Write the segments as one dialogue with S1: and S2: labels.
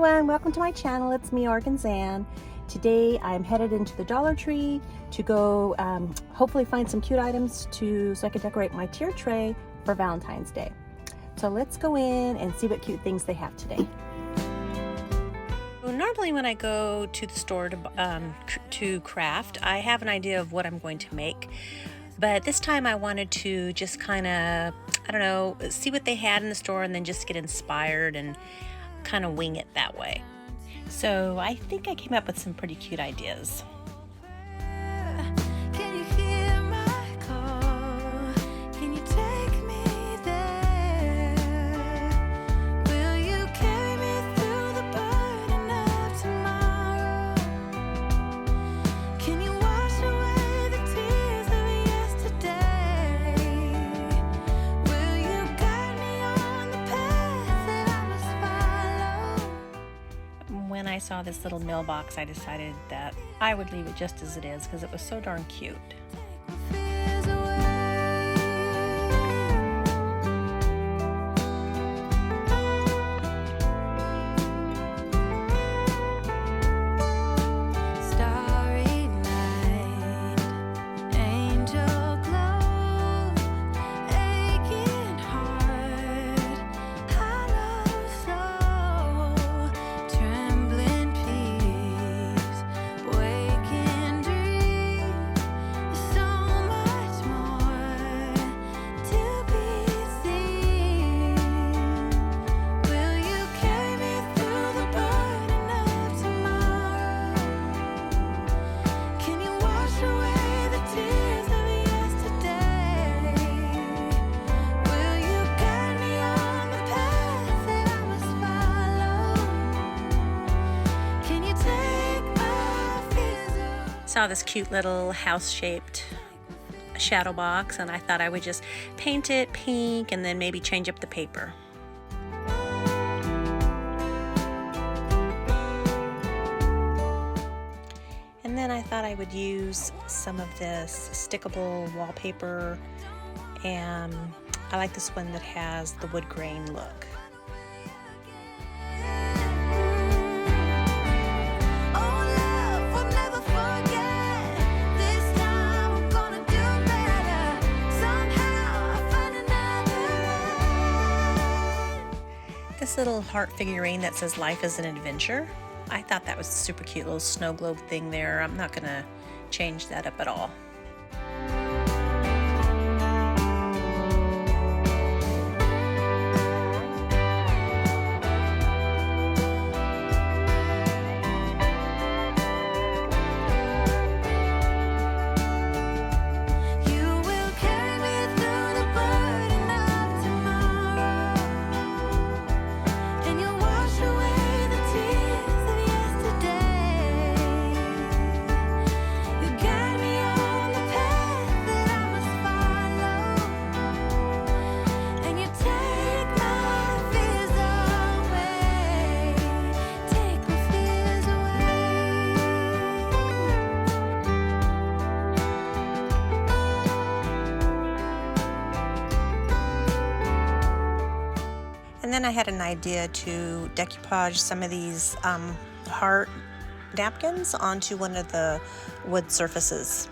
S1: everyone, welcome to my channel. It's me, Oregon Zan. Today I'm headed into the Dollar Tree to go hopefully find some cute items so I can decorate my tier tray for Valentine's Day. So let's go in and see what cute things they have today. Normally when I go to the store to craft, I have an idea of what I'm going to make. But this time I wanted to just kind of, I don't know, see what they had in the store and then just get inspired and kind of wing it that way. So I think I came up with some pretty cute ideas. When I saw this little mailbox, I decided that I would leave it just as it is because it was so darn cute. Saw this cute little house-shaped shadow box and I thought I would just paint it pink and then maybe change up the paper. And then I thought I would use some of this stickable wallpaper, and I like this one that has the wood grain look. This little heart figurine that says life is an adventure. I thought that was a super cute little snow globe thing there. I'm not gonna change that up at all. And then I had an idea to decoupage some of these heart napkins onto one of the wood surfaces.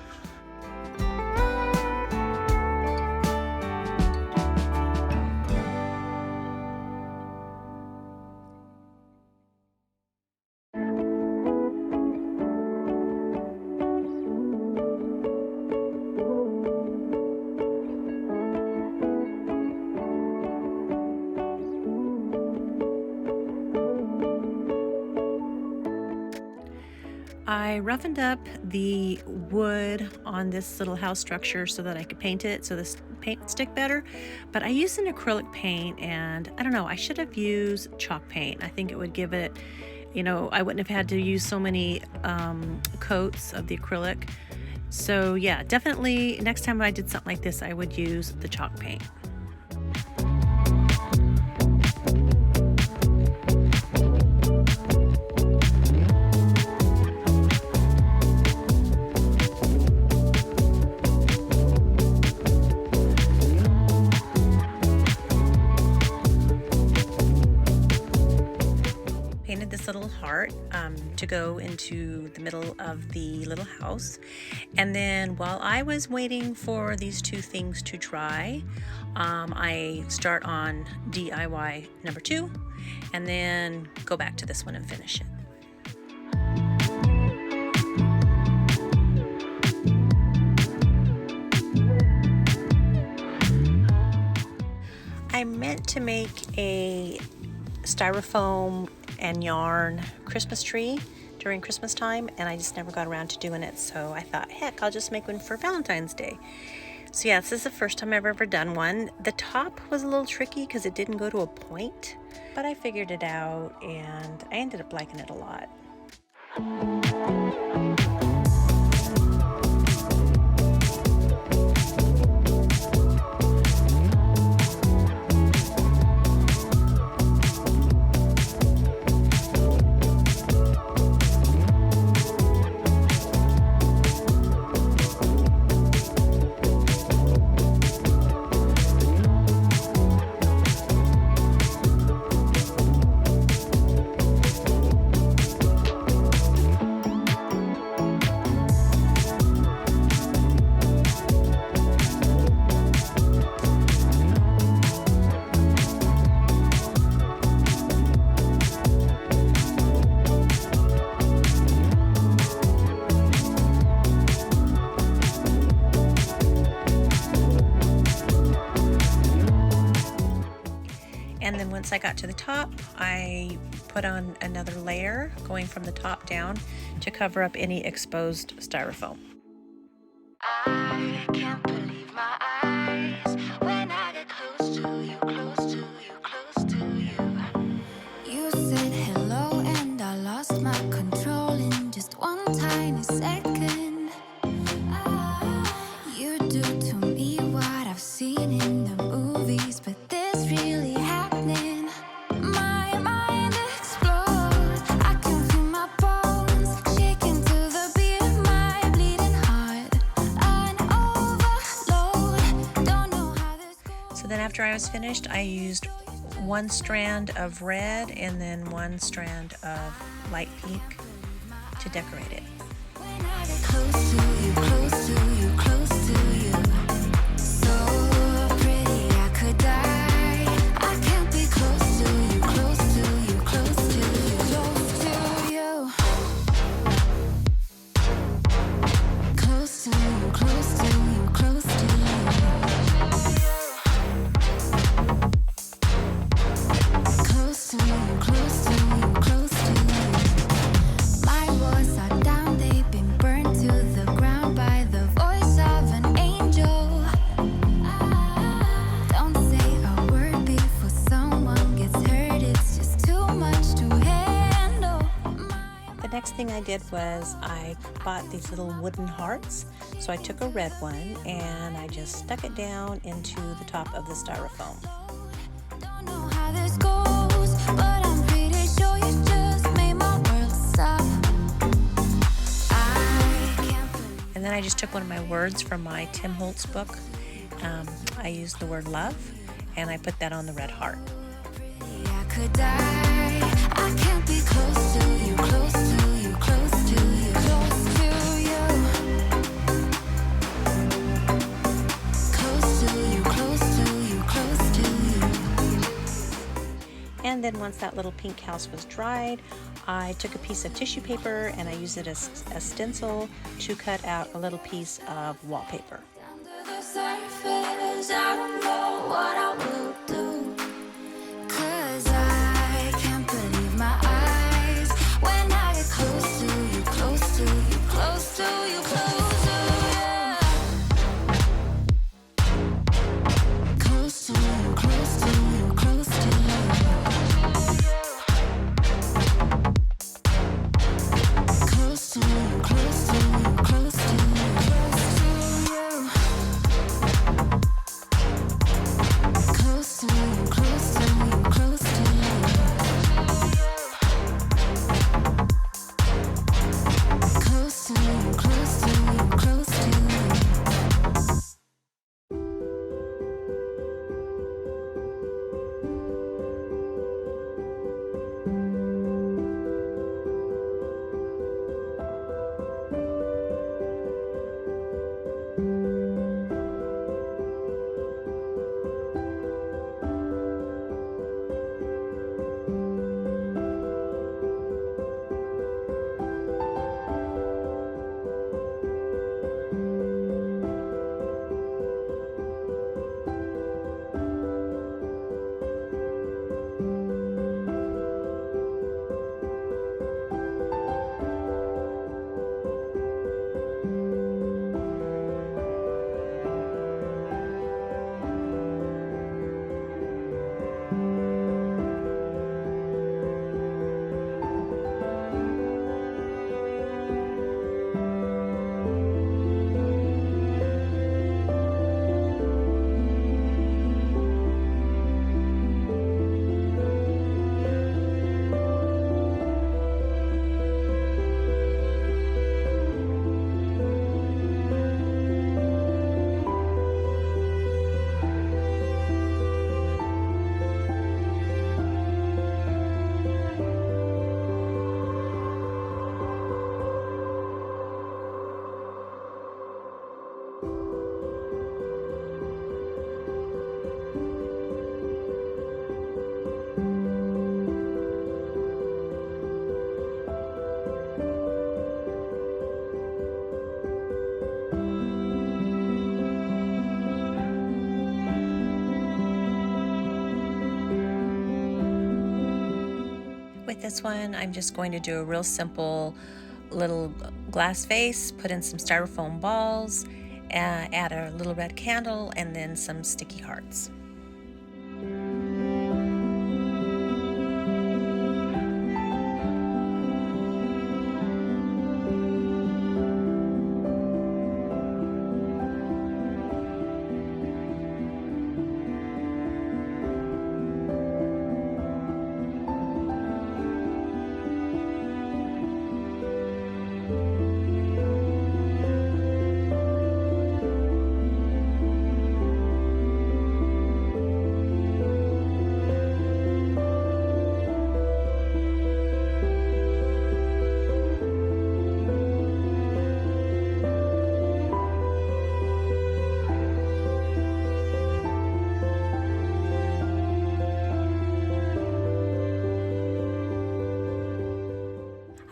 S1: I roughened up the wood on this little house structure so that I could paint it so this paint would stick better, but I used an acrylic paint, and I don't know, I should have used chalk paint. I think it would give it, you know, I wouldn't have had to use so many coats of the acrylic. So yeah, definitely next time I did something like this, I would use the chalk paint. to go into the middle of the little house. And then while I was waiting for these two things to dry, I start on DIY number 2 and then go back to this one and finish it. I meant to make a styrofoam and yarn Christmas tree during Christmas time, and I just never got around to doing it, so I thought, heck, I'll just make one for Valentine's Day. So yeah, this is the first time I've ever done one. The top was a little tricky because it didn't go to a point, but I figured it out and I ended up liking it a lot. And then once I got to the top, I put on another layer going from the top down to cover up any exposed styrofoam.
S2: I can't believe my eyes when I get close to you, close to you, close to you. You said hello and I lost my control in just one tiny second. You do to me what I've seen in the movies, but this really happening. My mind explodes. I can feel my bones shaking to the beat of my bleeding heart. An overload. Don't know how this goes.
S1: So then after I was finished, I used one strand of red and then one strand of light pink to decorate it.
S2: When I get close to you, close to you, close to you. So pretty I could die. I can't be close to you, close to you, close to you, close to you. Close to you, close to you, close to you. Close to you, close to you, close to you. My walls are down, they've been burned to the ground by the voice of an angel. Don't say a word before someone gets hurt, it's just too much to handle.
S1: The next thing I did was I bought these little wooden hearts. So I took a red one and I just stuck it down into the top of the styrofoam.
S2: Don't know how this goes, but I'm pretty sure you just made my world stop. I can't believe
S1: And then I just took one of my words from my Tim Holtz book. I used the word love and I put that on the red heart.
S2: I could die. I can't be close to you, close to you, close to you, close to you. Close to you, close to you, close to you.
S1: And then once that little pink house was dried, I took a piece of tissue paper and I used it as a stencil to cut out a little piece of wallpaper.
S2: Under the surface, I don't know what I will do. 'Cause I can't believe my eyes when I get close to you, close to you, close to you, close to you. Close to you, close to you, close to you. Close to you, close to you, close to you, close to you.
S1: With this one, I'm just going to do a real simple little glass vase, put in some styrofoam balls, add a little red candle, and then some sticky hearts.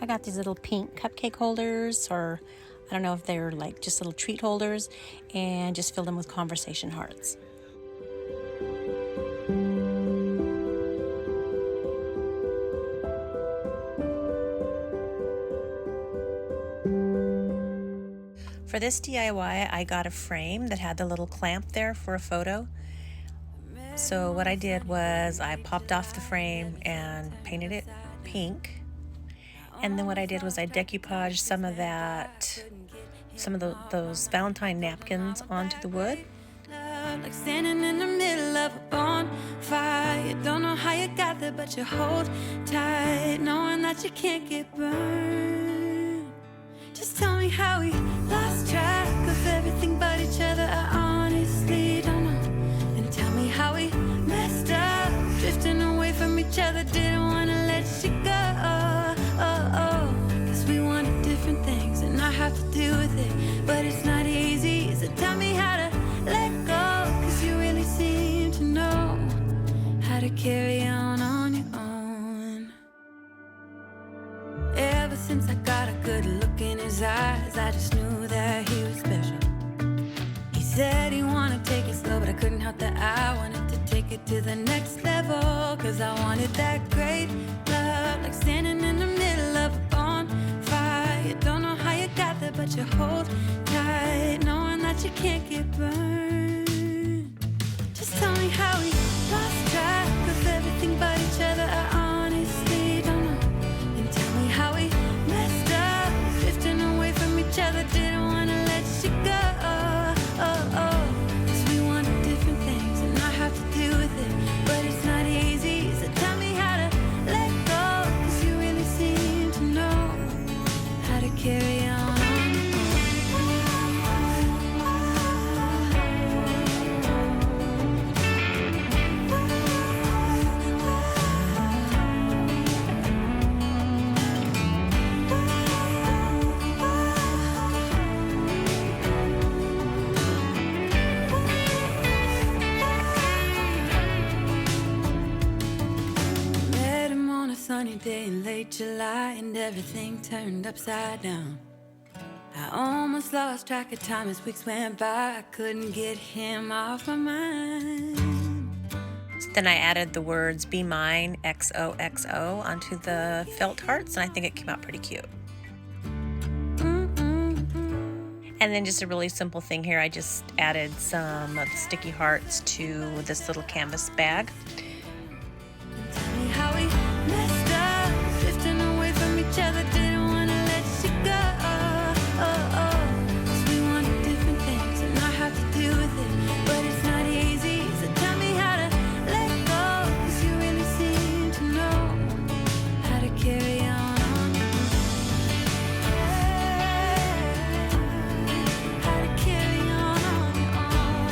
S1: I got these little pink cupcake holders, or I don't know if they're like just little treat holders, and just filled them with conversation hearts. For this DIY, I got a frame that had the little clamp there for a photo. So what I did was I popped off the frame and painted it pink. And then what I did was I decoupaged some of those Valentine napkins onto the wood.
S2: Like standing in the middle of a bonfire. You don't know how you got there, but you hold tight, knowing that you can't get burned. Just tell me how we lost track of everything but each other. I honestly don't know. And tell me how we messed up, drifting away from each other. Didn't want to let you go. Cause we wanted different things, and I have to deal with it, but it's not easy. So tell me how to let go, cause you really seem to know how to carry on your own. Ever since I got a good look in his eyes, I just knew that he was special. He said he wanted to take it slow, but I couldn't help that I wanted to take it to the next level. Cause I wanted that great love, like standing in the middle of a bonfire. You don't know how you got there, but you hold tight, knowing that you can't get burned. Just tell me how we lost track of everything but each other. I honestly don't know. And tell me how we messed up, drifting away from each other. Didn't want to let you go. Cause we wanted different things, and I have to deal with it, but it's not easy. So tell me how to let go, cause you really seem to know how to carry on. Sunny day in late July, and everything turned upside down. I almost lost track of time as weeks went by. I couldn't get him off my mind.
S1: So then I added the words "Be Mine" XOXO onto the felt hearts, and I think it came out pretty cute. And then just a really simple thing here, I just added some of the sticky hearts to this little canvas bag.
S2: Tell me how we messed up, drifting away from each other. Didn't want to let you go. Cause we wanted different things, and I have to deal with it, but it's not easy. So tell me how to let go, cause you really seem to know how to carry on. How to carry on your own.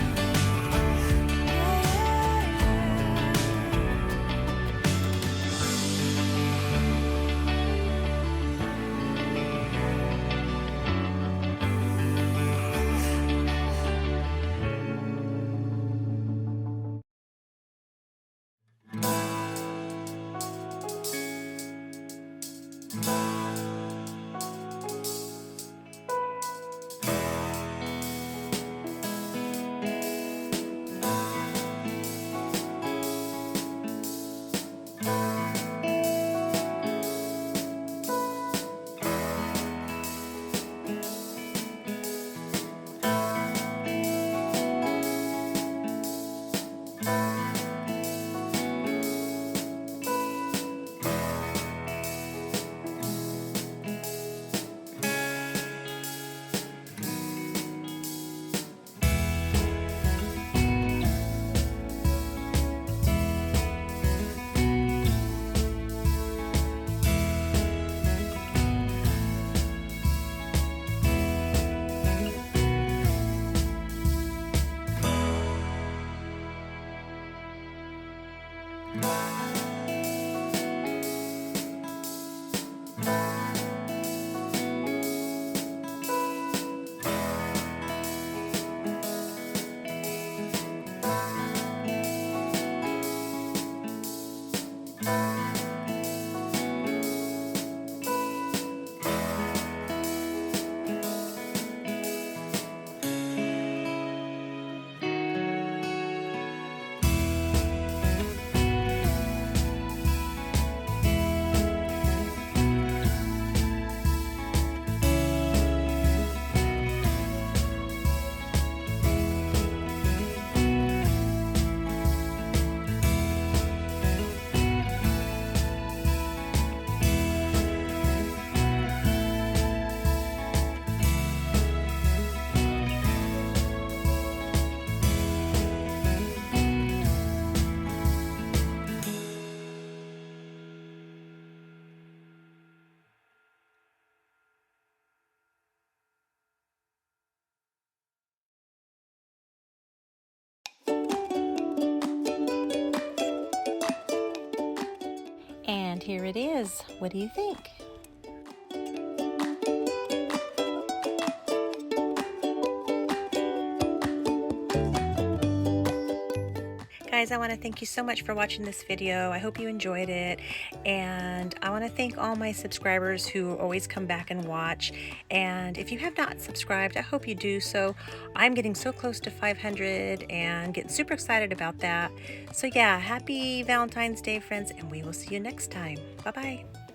S1: And here it is. What do you think? Guys, I want to thank you so much for watching this video. I hope you enjoyed it, and I want to thank all my subscribers who always come back and watch. And if you have not subscribed, I hope you do so. I'm getting so close to 500 and getting super excited about that. So yeah, happy Valentine's Day, friends, and we will see you next time. Bye-bye.